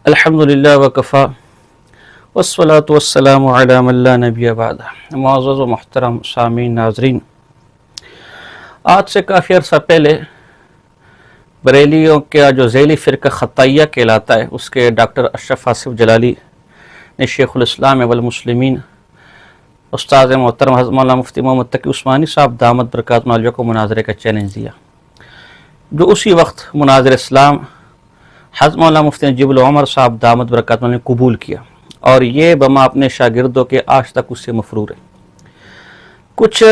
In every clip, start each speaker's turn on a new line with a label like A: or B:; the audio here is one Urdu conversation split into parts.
A: الحمدللہ وکفا والصلاة والسلام علی من لا نبی بعد۔ معزز و محترم سامعین ناظرین، آج سے کافی عرصہ پہلے بریلیوں کا جو ذیلی فرقہ خطائیہ کہلاتا ہے، اس کے ڈاکٹر اشرف آصف جلالی نے شیخ الاسلام والمسلمین استاد محترم حضرت مولانا مفتی محمد تقی عثمانی صاحب دامت برکاتہ العالیہ کو مناظرے کا چیلنج دیا، جو اسی وقت مناظر اسلام حضرت مولانا مفتی نجیب العمر صاحب دامت برکاتہ نے قبول کیا، اور یہ بما اپنے شاگردوں کے آج تک اس سے مفرور ہے۔ کچھ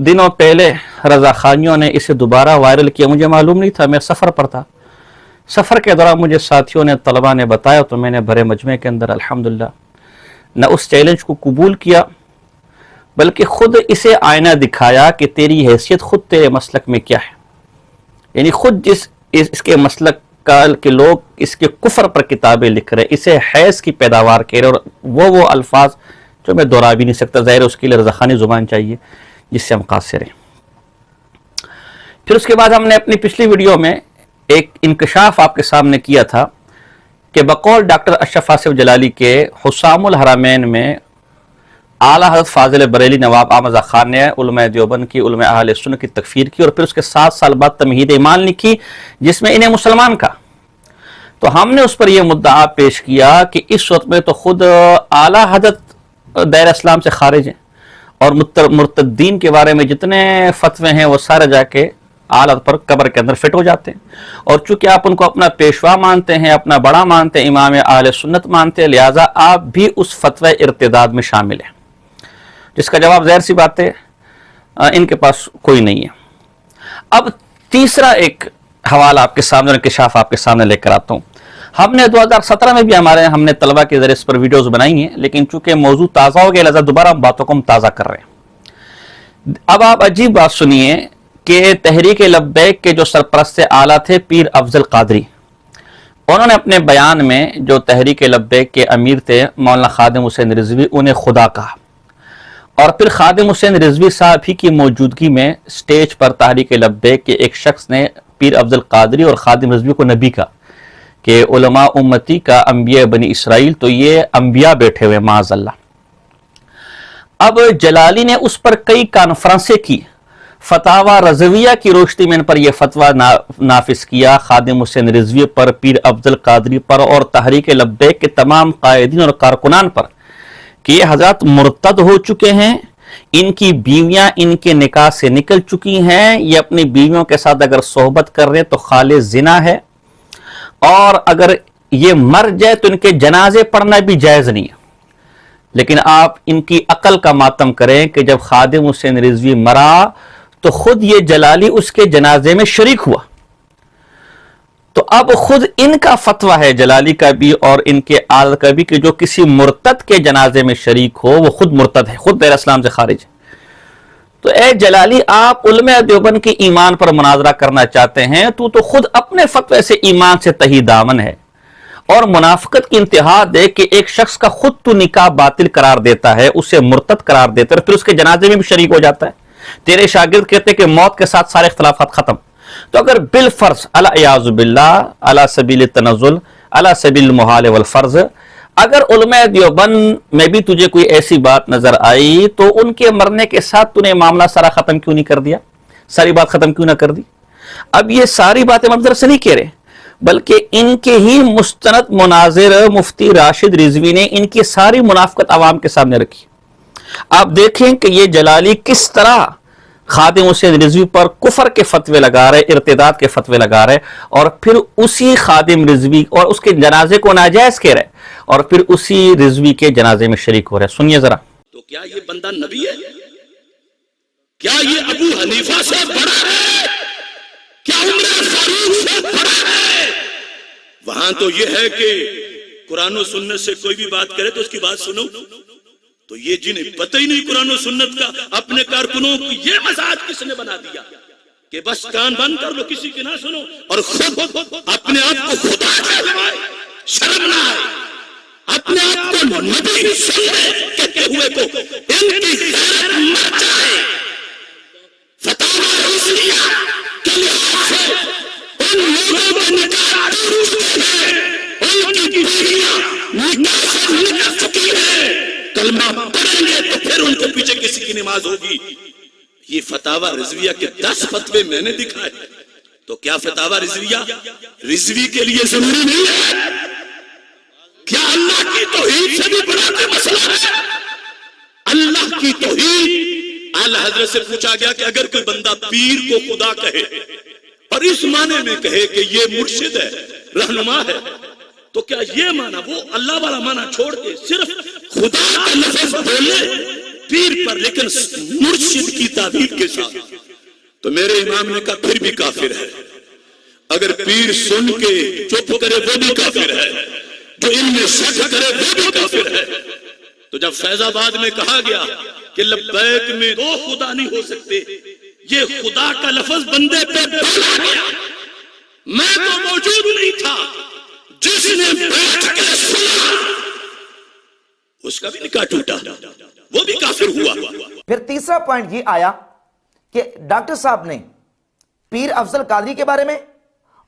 A: دنوں پہلے رضا خانیوں نے اسے دوبارہ وائرل کیا، مجھے معلوم نہیں تھا، میں سفر پر تھا۔ سفر کے دوران مجھے ساتھیوں نے، طلباء نے بتایا، تو میں نے بھرے مجمع کے اندر الحمدللہ نہ اس چیلنج کو قبول کیا، بلکہ خود اسے آئینہ دکھایا کہ تیری حیثیت خود تیرے مسلک میں کیا ہے، یعنی خود اس کے مسلک کہ لوگ اس کے کفر پر کتابیں لکھ رہے، اسے حیض کی پیداوار کہہ رہے، اور وہ الفاظ جو میں دہرا بھی نہیں سکتا، ظاہر ہے اس کے لیے رضاخانی زبان چاہیے جس سے ہم قاصر ہیں۔ پھر اس کے بعد ہم نے اپنی پچھلی ویڈیو میں ایک انکشاف آپ کے سامنے کیا تھا کہ بقول ڈاکٹر اشرف آصف جلالی کے حسام الحرمین میں اعلیٰ حضرت فاضل بریلی نواب احمد رضا خان نے علماء دیوبند کی، علماء اہل سنت کی تکفیر کی، اور پھر اس کے 7 سال بعد تمہید ایمان لکھی جس میں انہیں مسلمان کہا۔ تو ہم نے اس پر یہ مدعا پیش کیا کہ اس وقت میں تو خود اعلیٰ حضرت دائرہ اسلام سے خارج ہیں، اور مرتدین کے بارے میں جتنے فتوے ہیں وہ سارے جا کے اعلیٰ پر قبر کے اندر فٹ ہو جاتے ہیں، اور چونکہ آپ ان کو اپنا پیشوا مانتے ہیں، اپنا بڑا مانتے ہیں، امام اہل سنت مانتے ہیں، لہٰذا آپ بھی اس فتوی ارتداد میں شامل ہیں، جس کا جواب ظاہر سی بات ہے ان کے پاس کوئی نہیں ہے۔ اب تیسرا ایک حوالہ آپ کے سامنے، انکشاف آپ کے سامنے لے کر آتا ہوں۔ ہم نے 2017 میں بھی ہم نے طلبہ کے ذریعے اس پر ویڈیوز بنائی ہیں، لیکن چونکہ موضوع تازہ ہو گیا لہذا دوبارہ ہم باتوں کو ہم تازہ کر رہے ہیں۔ اب آپ عجیب بات سنیے کہ تحریک لبیک کے جو سرپرست اعلیٰ تھے پیر افضل قادری، انہوں نے اپنے بیان میں جو تحریک لبیک کے امیر تھے مولانا خادم حسین رضوی، انہیں خدا کہا، اور پھر خادم حسین رضوی صاحب ہی کی موجودگی میں سٹیج پر تحریک لبیک کے ایک شخص نے پیر افضل قادری اور خادم رضوی کو نبی کہا کہ علماء امتی کا انبیاء بنی اسرائیل، تو یہ انبیاء بیٹھے ہوئے معاذ اللہ۔ اب جلالی نے اس پر کئی کانفرنسیں کی، فتاوی رضویہ کی روشنی میں ان پر یہ فتویٰ نافذ کیا، خادم حسین رضوی پر، پیر افضل قادری پر، اور تحریک لبیک کے تمام قائدین اور کارکنان پر، کہ یہ حضرات مرتد ہو چکے ہیں، ان کی بیویاں ان کے نکاح سے نکل چکی ہیں، یہ اپنی بیویوں کے ساتھ اگر صحبت کر رہے تو خالص زنا ہے، اور اگر یہ مر جائے تو ان کے جنازے پڑھنا بھی جائز نہیں ہے۔ لیکن آپ ان کی عقل کا ماتم کریں کہ جب خادم حسین رضوی مرا تو خود یہ جلالی اس کے جنازے میں شریک ہوا، تو اب خود ان کا فتویٰ ہے، جلالی کا بھی اور ان کے آل کا بھی، کہ جو کسی مرتد کے جنازے میں شریک ہو وہ خود مرتد ہے، خود دائرہ اسلام سے خارج ہے۔ تو اے جلالی، آپ علماء دیوبند کی ایمان پر مناظرہ کرنا چاہتے ہیں، تو خود اپنے فتوے سے ایمان سے تہی دامن ہے، اور منافقت کی انتہا دے کہ ایک شخص کا خود تو نکاح باطل قرار دیتا ہے، اسے مرتد قرار دیتا ہے، اور پھر اس کے جنازے میں بھی شریک ہو جاتا ہے۔ تیرے شاگرد کہتے ہیں کہ موت کے ساتھ سارے اختلافات ختم۔ تو اگر بالفرض الاعاذ باللہ علی سبیل التنزل علی سبیل المحال والفرض، اگر علماء دیوبند میں بھی تجھے کوئی ایسی بات نظر آئی تو ان کے مرنے کے ساتھ تو نے معاملہ سارا ختم کیوں نہیں کر دیا، ساری بات ختم کیوں نہ کر دی؟ اب یہ ساری باتیں منظر سے نہیں کہہ رہے، بلکہ ان کے ہی مستند مناظر مفتی راشد رضوی نے ان کی ساری منافقت عوام کے سامنے رکھی۔ آپ دیکھیں کہ یہ جلالی کس طرح خادم حسین رضوی پر کفر کے فتوے لگا رہے، ارتداد کے فتوے لگا رہے، اور پھر اسی خادم رضوی اور اس کے جنازے کو ناجائز کہہ رہے، اور پھر اسی رضوی کے جنازے میں شریک ہو رہے۔ سنیے ذرا۔
B: تو کیا یہ بندہ نبی ہے؟ کیا یہ ابو حنیفہ سے بڑا ہے؟ کیا عمر فاروق سے بڑا ہے؟ وہاں تو یہ ہے کہ قرآن و سنت سے کوئی بھی بات کرے تو اس کی بات سنو، تو یہ جنہیں پتہ ہی نہیں قرآن و سنت کا، اپنے کارکنوں کو یہ مزاج کس نے بنا دیا کہ بس کان بند کر لو، کسی کی نہ سنو، اور خود اپنے آپ کو خدا کہلوائے، شرم نہ آئے، اپنے آپ کو نبی سننے کہتے ہوئے کو ان کی غیرت مر جائے۔ فتاوی رضویہ کے لحاظ سے ان لوگوں میں نکاح ٹوٹتے ہیں، ان کی بیویاں دنیا سے نکل چکی ہے، کلمہ پڑھیں گے تو پھر ان کے پیچھے کسی کی نماز ہوگی۔ یہ فتاوی رضویہ کے 10 فتوے میں نے دکھائے، تو کیا فتاوی رضویہ رضوی کے لیے ضروری نہیں ہے؟ کیا اللہ کی توحید سے بھی بڑا کوئی مسئلہ ہے؟ اللہ کی توحید، اعلی حضرت سے پوچھا گیا کہ اگر کوئی بندہ پیر کو خدا کہے اور اس معنی میں کہے کہ یہ مرشد ہے، رہنما ہے، تو کیا یہ معنی وہ اللہ والا معنی چھوڑ کے صرف خدا کا لفظ بولے پیر پر، لیکن مرشد کی تعبیر کے ساتھ؟ تو میرے امام نے کہا پھر بھی کافر ہے۔ اگر پیر سن کے چپ کرے وہ بھی کافر ہے، جو ان میں شک کرے وہ بھی کافر ہے۔ تو جب فیض آباد میں کہا گیا کہ لبیک میں 2 خدا نہیں ہو سکتے، یہ خدا کا لفظ بندے پہ بولا گیا، میں تو موجود نہیں تھا، جس نے بیٹھ کے سنا اس کا بھی نکاح ٹوٹا، وہ بھی کافر ہوا۔
C: پھر تیسرا پوائنٹ یہ آیا کہ ڈاکٹر صاحب نے پیر افضل قادری کے بارے میں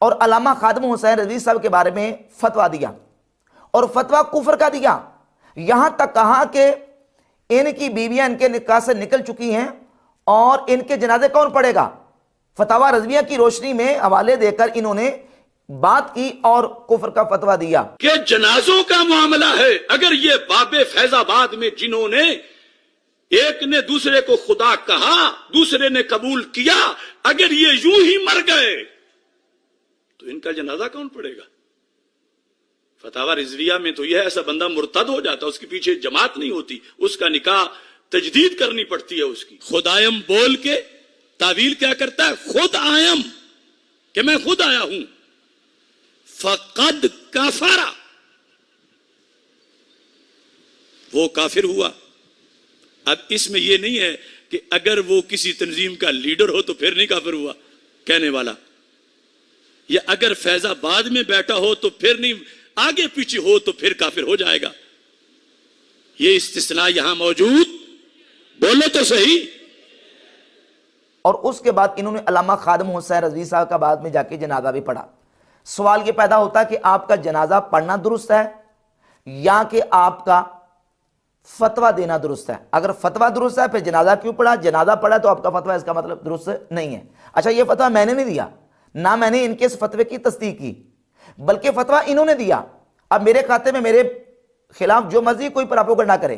C: اور علامہ خادم حسین رضوی صاحب کے بارے میں فتویٰ دیا، اور فتویٰ کفر کا دیا۔ یہاں تک کہا کہ ان کی بیویاں ان کے نکاح سے نکل چکی ہیں اور ان کے جنازے کون پڑھے گا؟ فتاوی رضویہ کی روشنی میں حوالے دے کر انہوں نے بات کی اور کفر کا فتویٰ دیا
B: کہ جنازوں کا معاملہ ہے۔ اگر یہ باب فیض آباد میں جنہوں نے ایک نے دوسرے کو خدا کہا، دوسرے نے قبول کیا، اگر یہ یوں ہی مر گئے تو ان کا جنازہ کون پڑھے گا؟ فتاوی رضویہ میں تو یہ ایسا بندہ مرتد ہو جاتا، اس کے پیچھے جماعت نہیں ہوتی، اس کا نکاح تجدید کرنی پڑتی ہے اس کی۔ خدایم بول کے تعویل کیا کرتا ہے؟ خود آیم، کہ میں خود آیا ہوں، فقد کافر، وہ کافر ہوا۔ اب اس میں یہ نہیں ہے کہ اگر وہ کسی تنظیم کا لیڈر ہو تو پھر نہیں کافر ہوا کہنے والا، یا اگر فیض آباد میں بیٹھا ہو تو پھر نہیں، آگے پیچھے ہو تو پھر کافر ہو جائے گا۔ یہ استثناء یہاں موجود، بولو تو صحیح۔
C: اور اس کے بعد انہوں نے علامہ خادم حسین رضوی صاحب کا بعد میں جا کے جنازہ بھی پڑھا۔ سوال یہ پیدا ہوتا ہے کہ آپ کا جنازہ پڑھنا درست ہے یا کہ آپ کا فتویٰ دینا درست ہے؟ اگر فتویٰ درست ہے پھر جنازہ کیوں پڑھا؟ جنازہ پڑھا تو آپ کا فتویٰ اس کا مطلب درست نہیں ہے۔ اچھا، یہ فتویٰ میں نے نہیں دیا، نہ میں نے ان کے اس فتوے کی تصدیق کی، بلکہ فتویٰ انہوں نے دیا۔ اب میرے کھاتے میں میرے خلاف جو مرضی کوئی پراپوگنڈا کرے،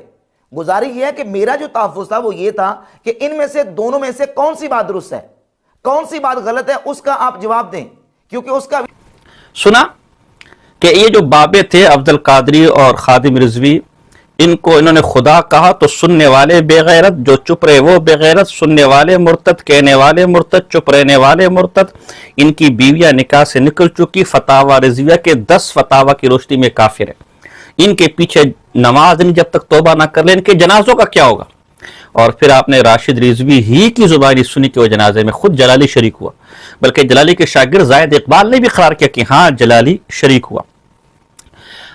C: گزارش یہ ہے کہ میرا جو تحفظ تھا وہ یہ تھا کہ ان میں سے دونوں میں سے کون سی بات درست ہے، کون سی بات غلط ہے، اس کا آپ جواب دیں، کیونکہ اس کا
A: سنا کہ یہ جو بابے تھے افضل قادری اور خادم رضوی، ان کو انہوں نے خدا کہا تو سننے والے بے غیرت، جو چپ رہے وہ بے غیرت، سننے والے مرتد، کہنے والے مرتد، چپ رہنے والے مرتد۔ ان کی بیویاں نکاح سے نکل چکی، فتاوی رضویہ کے 10 فتاوی کی روشنی میں کافر ہے۔ ان کے پیچھے نماز نہیں، جب تک توبہ نہ کر لیں، ان کے جنازوں کا کیا ہوگا؟ اور پھر آپ نے راشد رضوی ہی کی زبانی سنی کہ وہ جنازے میں خود جلالی شریک ہوا، بلکہ جلالی کے شاگرد زاہد اقبال نے بھی قرار کیا کہ ہاں جلالی شریک ہوا۔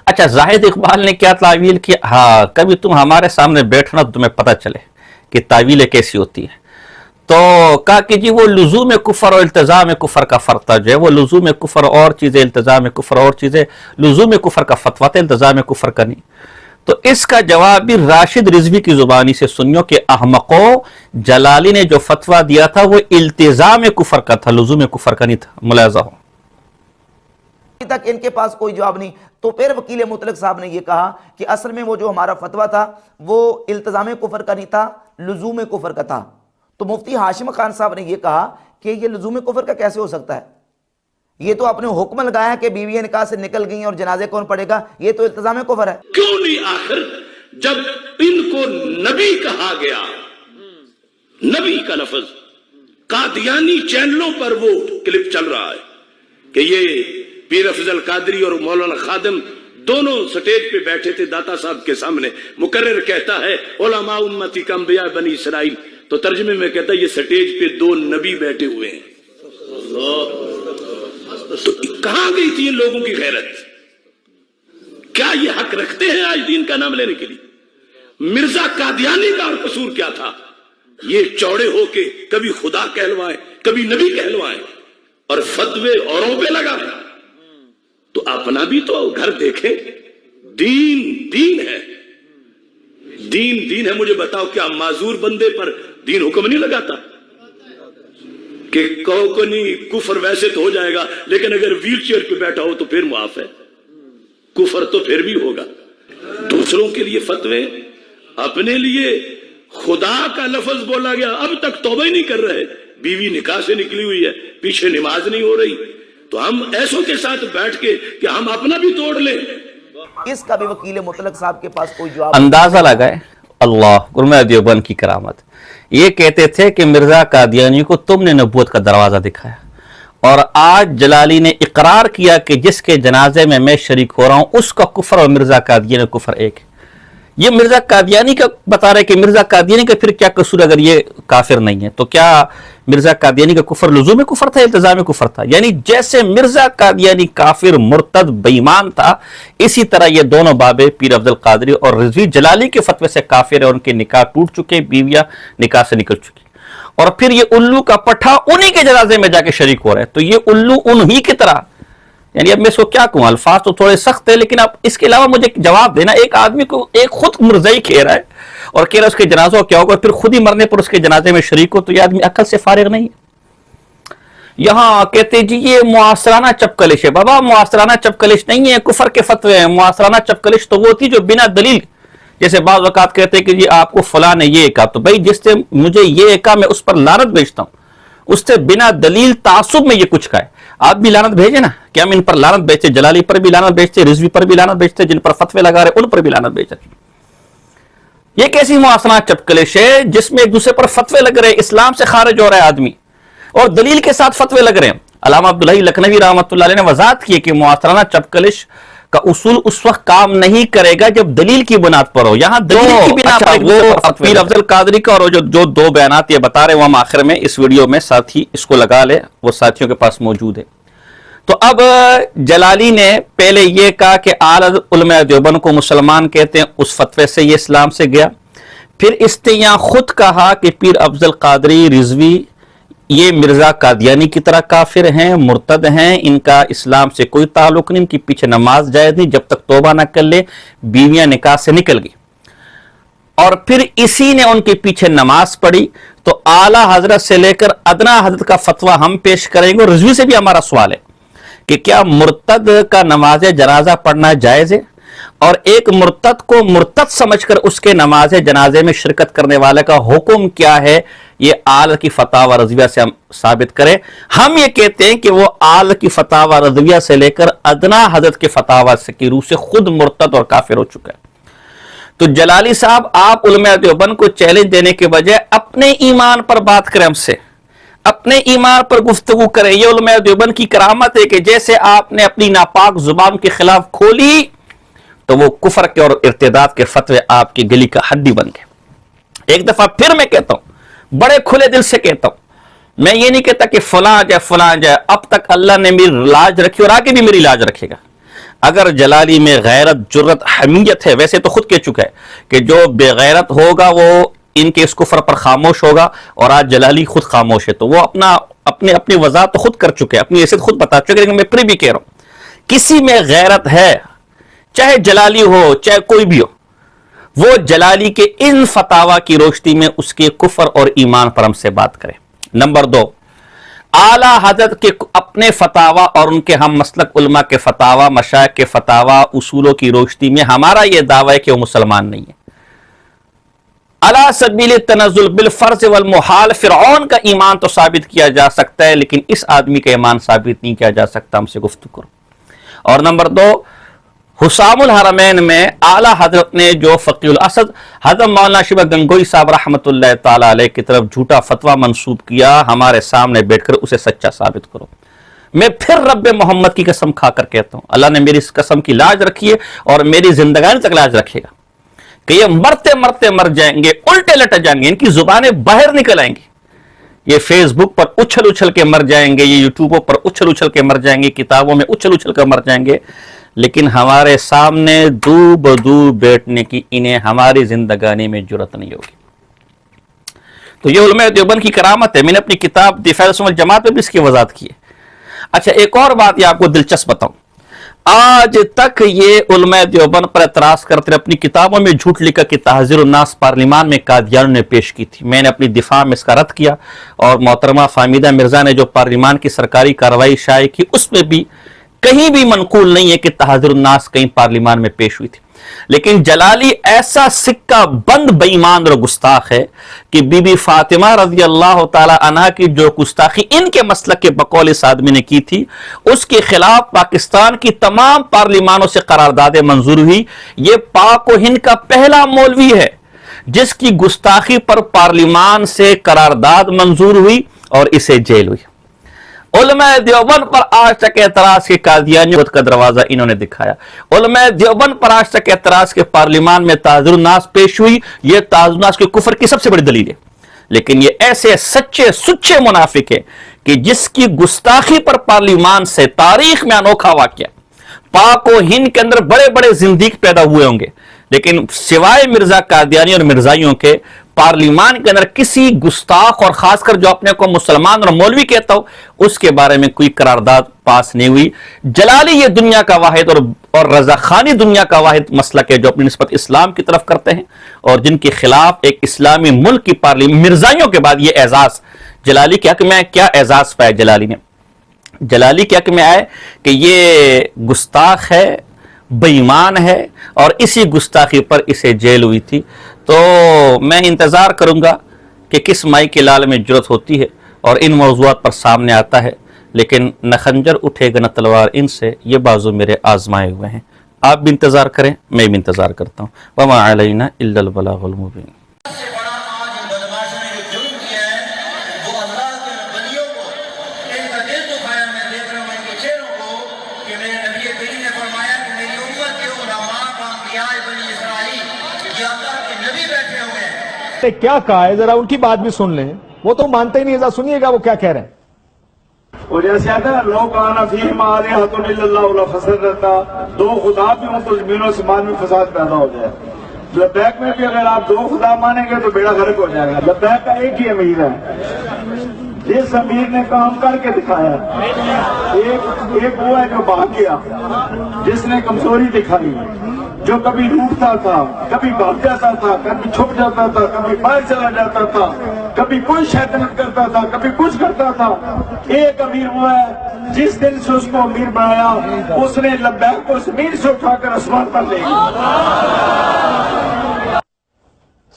A: اچھا، زاہد اقبال نے کیا تعویل کیا؟ ہاں، کبھی تم ہمارے سامنے بیٹھنا تو تمہیں پتہ چلے کہ تعویلیں کیسی ہوتی ہے۔ تو کہا کہ جی وہ لزوم کفر اور التزام کفر کا فرق تھا، جو ہے وہ لزوم کفر اور چیزیں، التزام کفر اور چیزیں، لزوم کفر کا فتویٰ تھا، التزام کفر کا نہیں۔ تو اس کا جواب بھی راشد رضوی کی زبانی سے سنیو کہ احمقو، جلالی نے جو فتویٰ دیا تھا وہ التزام کفر کا تھا، لزوم کفر کا نہیں تھا۔ ملاحظہ ہو
C: تک ان کے پاس کوئی جواب نہیں۔ تو پھر وکیل مطلق صاحب نے یہ کہا کہ اصل میں وہ جو ہمارا فتویٰ تھا وہ التزام کفر کا نہیں تھا، لزوم کفر کا تھا۔ تو مفتی ہاشم خان صاحب نے یہ کہا کہ یہ لزوم کفر کا کیسے ہو سکتا ہے؟ یہ تو آپ نے حکم لگایا ہے کہ بیویاں نکاح سے نکل گئیں اور جنازے کون پڑھے گا، یہ تو التزام کفر ہے۔
B: کیوں نہیں آخر جب ان کو نبی کہا گیا، نبی کا لفظ، قادیانی چینلوں پر وہ کلپ چل رہا ہے کہ یہ پیر افضل قادری اور مولانا خادم دونوں سٹیج پہ بیٹھے تھے داتا صاحب کے سامنے، مقرر کہتا ہے علماء امتی کا انبیاء بنی اسرائیل، تو ترجمے میں کہتا ہے یہ سٹیج پہ 2 نبی بیٹھے ہوئے ہیں۔ تو کہاں گئی تھی ان لوگوں کی غیرت؟ کیا یہ حق رکھتے ہیں آج دین کا نام لینے کے لیے؟ مرزا قادیانی کا اور قصور کیا تھا؟ یہ چوڑے ہو کے کبھی خدا کہلوائیں، کبھی نبی کہلوائیں اور فتوے اوروں پہ لگائیں۔ تو اپنا بھی تو گھر دیکھیں، دین دین ہے، دین ہے. مجھے بتاؤ کیا معذور بندے پر دین حکم نہیں لگاتا کہ کفر ویسے تو ہو جائے گا لیکن اگر ویل چیئر پہ بیٹھا ہو تو پھر معاف ہے، کفر تو پھر بھی ہوگا. دوسروں کے لیے فتوے، اپنے لیے خدا کا لفظ بولا گیا، اب تک توبہ ہی نہیں کر رہے، بیوی نکاح سے نکلی ہوئی ہے، پیچھے نماز نہیں ہو رہی، تو ہم ایسوں کے ساتھ بیٹھ کے کہ ہم اپنا بھی توڑ لیں.
C: اس کا بھی وکیل مطلق صاحب کے پاس کوئی جواب
A: اندازہ لگائے اللہ علماء دیوبند کی کرامت. یہ کہتے تھے کہ مرزا قادیانی کو تم نے نبوت کا دروازہ دکھایا، اور آج جلالی نے اقرار کیا کہ جس کے جنازے میں شریک ہو رہا ہوں اس کا کفر اور مرزا قادیانی کفر ایک ہے. یہ مرزا قادیانی کا بتا رہے کہ مرزا قادیانی کا پھر کیا قصور اگر یہ کافر نہیں ہے تو کیا مرزا قادیانی کا کفر لزوم کفر تھا، التزام کفر تھا؟ یعنی جیسے مرزا قادیانی کافر مرتد بےایمان تھا، اسی طرح یہ دونوں بابے پیر عبد القادری اور رضوی جلالی کے فتوے سے کافر ہے، ان کے نکاح ٹوٹ چکے، بیویاں نکاح سے نکل چکی، اور پھر یہ الو کا پٹھا انہی کے جنازے میں جا کے شریک ہو رہے ہیں. تو یہ الو انہی کی طرح، یعنی اب میں اس کو کیا کہوں، الفاظ تو تھوڑے سخت ہیں لیکن اب اس کے علاوہ مجھے جواب دینا. ایک آدمی کو ایک خود مرزائی کہہ رہا ہے اور کہہ رہا ہے اس کے جنازہ کیا ہوگا، پھر خود ہی مرنے پر اس کے جنازے میں شریک ہو، تو یہ آدمی عقل سے فارغ نہیں ہے. یہاں کہتے جی یہ معاصرانہ چپکلش ہے. بابا معاصرانہ چپکلش نہیں ہے، کفر کے فتوے ہیں. معاصرانہ چپکلش تو وہ تھی جو بنا دلیل، جیسے بعض اوقات کہتے ہیں کہ جی آپ کو فلاں نے یہ کہا، تو بھائی جس سے مجھے یہ کہا میں اس پر لعنت بھیجتا ہوں، اس سے بنا دلیل تعصب میں یہ کچھ کہا ہے. آپ بھی لعنت بھیجے نا کہ ہم ان پر لعنت بھیجتے، جلالی پر بھی لعنت بھیجتے، رضوی پر بھی لعنت بھیجتے، جن پر فتوے لگا رہے ان پر بھی لعنت بھیجتے. یہ کیسی معاصرہ چپکلش ہے جس میں ایک دوسرے پر فتوے لگ رہے ہیں، اسلام سے خارج ہو رہا ہے آدمی اور دلیل کے ساتھ فتوے لگ رہے ہیں. علامہ عبدالحی لکھنوی رحمۃ اللہ علیہ نے وضاحت کی کہ معاصرانہ چپکلش کا اصول اس وقت کام نہیں کرے گا جب دلیل کی بنیاد پر ہو. یہاں دلیل کی بنا پر وہ پیر افضل قادری کا اور جو دو بیانات یہ بتا رہے ہیں وہ ہم آخر میں اس ویڈیو میں ساتھی اس کو لگا لے، وہ ساتھیوں کے پاس موجود ہے. تو اب جلالی نے پہلے یہ کہا کہ اعلی علماء دیوبند کو مسلمان کہتے ہیں، اس فتوے سے یہ اسلام سے گیا. پھر اس نے یہاں خود کہا کہ پیر افضل قادری رضوی یہ مرزا قادیانی کی طرح کافر ہیں، مرتد ہیں، ان کا اسلام سے کوئی تعلق نہیں، ان کی پیچھے نماز جائز نہیں جب تک توبہ نہ کر لے، بیویاں نکاح سے نکل گئی. اور پھر اسی نے ان کے پیچھے نماز پڑھی. تو اعلی حضرت سے لے کر ادنا حضرت کا فتویٰ ہم پیش کریں گے. اور رضوی سے بھی ہمارا سوال ہے کہ کیا مرتد کا نماز جنازہ پڑھنا جائز ہے، اور ایک مرتد کو مرتد سمجھ کر اس کے نماز جنازے میں شرکت کرنے والے کا حکم کیا ہے؟ یہ آل کی فتاوی رضویہ سے ہم ثابت کریں. ہم یہ کہتے ہیں کہ وہ آل کی فتاوی رضویہ سے لے کر ادنا حضرت کے فتاوی کی روح سے خود مرتد اور کافر ہو چکا ہے. تو جلالی صاحب آپ علماء دیوبند کو چیلنج دینے کے بجائے اپنے ایمان پر بات کریں، ہم سے اپنے ایمان پر گفتگو کریں. یہ علماء دیوبند کی کرامت ہے کہ جیسے آپ نے اپنی ناپاک زبان کے خلاف کھولی تو وہ کفر کے اور ارتداد کے فتوے آپ کی گلی کا ہڈی بن گئے. ایک دفعہ پھر میں کہتا ہوں، بڑے کھلے دل سے کہتا ہوں، میں یہ نہیں کہتا کہ فلاں جائے. اب تک اللہ نے میری لاج رکھی اور آگے بھی میری لاج رکھے گا. اگر جلالی میں غیرت، جرت، حمیت ہے، ویسے تو خود کہہ چکا ہے کہ جو بے غیرت ہوگا وہ ان کے اس کفر پر خاموش ہوگا، اور آج جلالی خود خاموش ہے. تو وہ اپنی وضاحت تو خود کر چکے، اپنی حیثیت خود بتا چکے. لیکن میں پھر بھی کہہ رہا ہوں، کسی میں غیرت ہے، چاہے جلالی ہو چاہے کوئی بھی ہو، وہ جلالی کے ان فتاوی کی روشنی میں اس کے کفر اور ایمان پر ہم سے بات کرے. نمبر 2، اعلی حضرت کے اپنے فتاوی اور ان کے ہم مسلک علماء کے فتاوی، مشائخ کے فتاوی، اصولوں کی روشنی میں ہمارا یہ دعویٰ ہے کہ وہ مسلمان نہیں ہے. علی سبیل التنزل بالفرض والمحال فرعون کا ایمان تو ثابت کیا جا سکتا ہے، لیکن اس آدمی کا ایمان ثابت نہیں کیا جا سکتا. ہم سے گفتگو کرو. اور نمبر 2، حسام الحرمین میں اعلی حضرت نے جو فقیہ الاسد حضرت مولانا شبہ گنگوئی صاحب رحمۃ اللہ تعالی علیہ کی طرف جھوٹا فتویٰ منسوب کیا، ہمارے سامنے بیٹھ کر اسے سچا ثابت کرو. میں پھر رب محمد کی قسم کھا کر کہتا ہوں، اللہ نے میری اس قسم کی لاج رکھی ہے اور میری زندگانی تک لاج رکھے گا کہ یہ مرتے مرتے مر جائیں گے، الٹے لٹک جائیں گے، ان کی زبانیں باہر نکل آئیں گی. یہ فیس بک پر اچھل اچھل کے مر جائیں گے، یہ یوٹیوبوں پر اچھل اچھل کے مر جائیں گے، کتابوں میں اچھل اچھل کے مر جائیں گے، لیکن ہمارے سامنے دو بدو بیٹھنے کی انہیں ہماری زندگانی میں جرت نہیں ہوگی. تو یہ علماء دیوبند کی کرامت ہے. میں نے اپنی کتاب دفاع السنہ والجماعت میں بھی اس کی وضاحت کی ہے. اچھا، ایک اور بات یہ آپ کو دلچسپ بتاؤں. آج تک یہ علماء دیوبند پر اعتراض کرتے رہے، اپنی کتابوں میں جھوٹ لکھا کہ تحذیر الناس پارلیمان میں قادیانیوں نے پیش کی تھی۔ میں نے اپنی دفاع میں اس کا رد کیا، اور محترمہ فہمیدہ مرزا نے جو پارلیمان کی سرکاری کارروائی شائع کی اس میں بھی کہیں بھی منقول نہیں ہے کہ تحذیر الناس کہیں پارلیمان میں پیش ہوئی تھی۔ لیکن جلالی ایسا سکہ بند بے ایمان اور گستاخ ہے کہ بی بی فاطمہ رضی اللہ تعالی عنہ کی جو گستاخی ان کے مسلک کے بقول اس آدمی نے کی تھی، اس کے خلاف پاکستان کی تمام پارلیمانوں سے قراردادیں منظور ہوئی۔ یہ پاک و ہند کا پہلا مولوی ہے جس کی گستاخی پر پارلیمان سے قرارداد منظور ہوئی اور اسے جیل ہوئی۔ علماء دیوبند پر آج تک اعتراض کے قادیانیوں کا دروازہ انہوں نے دکھایا۔ علماء دیوبند پر آج تک اعتراض کے پارلیمان میں تحذیر الناس پیش ہوئی، یہ تحذیر الناس کے کفر کی سب سے بڑی دلیل ہے۔ لیکن یہ ایسے سچے سچے منافق ہیں کہ جس کی گستاخی پر پارلیمان سے تاریخ میں انوکھا واقعہ، پاک و ہند کے اندر بڑے بڑے زندیق پیدا ہوئے ہوں گے، لیکن سوائے مرزا قادیانی اور مرزائیوں کے پارلیمان کے اندر کسی گستاخ، اور خاص کر جو اپنے کو مسلمان اور مولوی کہتا ہو، اس کے بارے میں کوئی قرارداد پاس نہیں ہوئی۔ جلالی یہ دنیا کا واحد اور رضا خانی دنیا کا واحد مسلک ہے جو اپنی نسبت اسلام کی طرف کرتے ہیں، اور جن کے خلاف ایک اسلامی ملک کی پارلیمان، مرزائیوں کے بعد یہ اعزاز جلالی کے حق میں کیا اعزاز پایا جلالی نے؟ جلالی کے حق میں آئے کہ یہ گستاخ ہے، بے ایمان ہے، اور اسی گستاخی پر اسے جیل ہوئی تھی۔ تو میں انتظار کروں گا کہ کس مائی کے لال میں جرت ہوتی ہے اور ان موضوعات پر سامنے آتا ہے، لیکن نہ خنجر اٹھے گا نہ تلوار ان سے، یہ بازو میرے آزمائے ہوئے ہیں۔ آپ بھی انتظار کریں، میں بھی انتظار کرتا ہوں۔ وما علینا الا البلاغ المبین۔
D: کیا کہا ہے ذرا ان کی بات بھی سن لیں، وہ تو مانتے ہی نہیں، ذرا سنیے گا وہ کیا کہہ رہے ہیں۔
E: اور جیسے آتا ہے لو کانا فیہم آلہۃ الا اللہ لفسدتا، دو خدا بھی ہوں تو زمین و آسمان میں فساد پیدا ہو جائے۔ لبیک میں بھی اگر آپ دو خدا مانیں گے تو بیڑا غرق ہو جائے گا۔ لبیک کا ایک ہی امیر ہے، جس امیر نے کام کر کے دکھایا، ایک وہ ہے جو بھاگ گیا، جس نے کمزوری دکھائی، جو کبھی روٹتا تھا، کبھی بھاگ جاتا تھا، کبھی چھپ جاتا تھا، کبھی باہر چلا جاتا تھا، کبھی کوئی شیطنت کرتا تھا، کبھی کچھ کرتا تھا۔ ایک امیر ہوا ہے جس دن سے اس کو امیر بنایا، اس نے لبیک کو زمین سے اٹھا کر آسمان پر لے گیا۔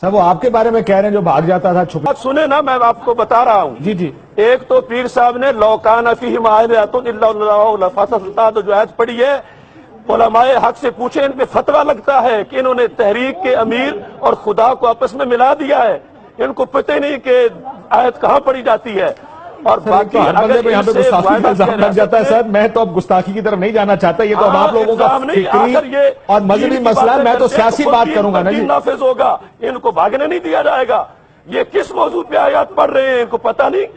D: سر وہ آپ کے بارے میں کہہ رہے ہیں جو بھاگ جاتا تھا، چھپ۔
F: بات سنیں نا، میں آپ کو بتا رہا ہوں۔
D: جی جی،
F: ایک تو پیر صاحب نے لو کان فیہم آلہۃ الا اللہ لفسدتا جو آیت پڑھی ہے، علماء حق سے پوچھیں، ان پہ فتویٰ لگتا ہے کہ انہوں نے تحریک کے امیر اور خدا کو آپس میں ملا دیا ہے، ان کو پتہ ہی نہیں کہ آیت کہاں پڑھی جاتی ہے۔ اور باقی اگر
D: یہاں پہ گستاخی کا الزام لگ جاتا ہے سر، میں تو اب گستاخی کی طرف نہیں جانا چاہتا، یہ تو اب آپ لوگوں کا فکری اور مذہبی مسئلہ ہے، میں تو سیاسی بات کروں گا نا جی۔
F: نافذ ہوگا، ان کو بھاگنے نہیں دیا جائے گا۔ یہ کس موضوع پہ آیات پڑھ رہے ہیں ان کو پتہ نہیں۔